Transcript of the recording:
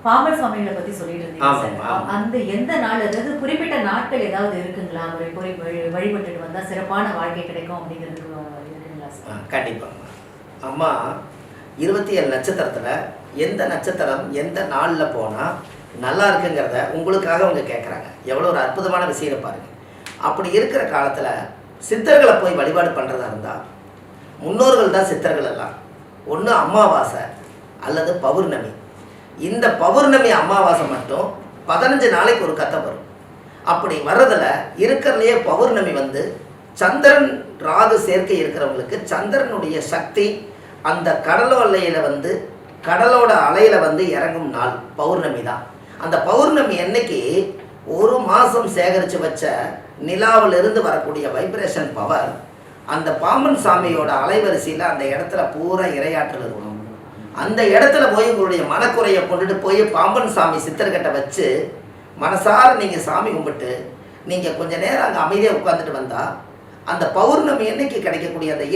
பாம்பன் சுவாமிகளை பத்தி சொல்லிட்டு இருந்தீங்க சார். ஆமாம். அந்த எந்த நாள், அதாவது குறிப்பிட்ட நாட்கள் ஏதாவது இருக்குங்களா? ஒரு போய் வழிபட்டுட்டு வந்தா சிறப்பான வாழ்க்கை கிடைக்கும் அப்படிங்கிறதுக்கு இருக்குங்களா சார்? கண்டிப்பாங்க அம்மா. 27 நட்சத்திரத்தில் எந்த நட்சத்திரம் எந்த நாளில் போனால் நல்லா இருக்குங்கிறத உங்களுக்காக அவங்க கேட்குறாங்க. எவ்வளோ ஒரு அற்புதமான விஷயம் பாருங்க. அப்படி இருக்கிற காலத்தில் சித்தர்களை போய் வழிபாடு பண்ணுறதா இருந்தால் முன்னோர்கள் தான் சித்தர்கள் எல்லாம். ஒன்று அமாவாசை அல்லது பௌர்ணமி. இந்த பௌர்ணமி அமாவாசை மட்டும் 15 நாளைக்கு ஒரு கதை வரும். அப்படி வர்றதில் இருக்கிறதுலையே பௌர்ணமி வந்து சந்திரன் ராகு சேர்க்கை இருக்கிறவங்களுக்கு சந்திரனுடைய சக்தி அந்த கடலோலையில் வந்து கடலோட அலையில் வந்து இறங்கும் நாள் பௌர்ணமி தான். அந்த பௌர்ணமி அன்னைக்கு ஒரு மாதம் சேகரித்து வச்ச நிலாவிலிருந்து வரக்கூடிய வைப்ரேஷன் பவர் அந்த பாம்பன் சாமியோட அலைவரிசையில் அந்த இடத்துல பூரா இரையாற்றல் இருக்கும். அந்த இடத்துல போய் உங்களுடைய மனக்குறையை கொண்டுட்டு போய் பாம்பன் சாமி சித்தர்கிட்ட வச்சு மனசார நீங்கள் சாமி கும்பிட்டு நீங்கள் கொஞ்சம் நேரம் அங்கே அமைதியாக உட்காந்துட்டு வந்தால் அந்த பௌர்ணமி அன்னைக்கு கிடைக்கக்கூடிய அந்த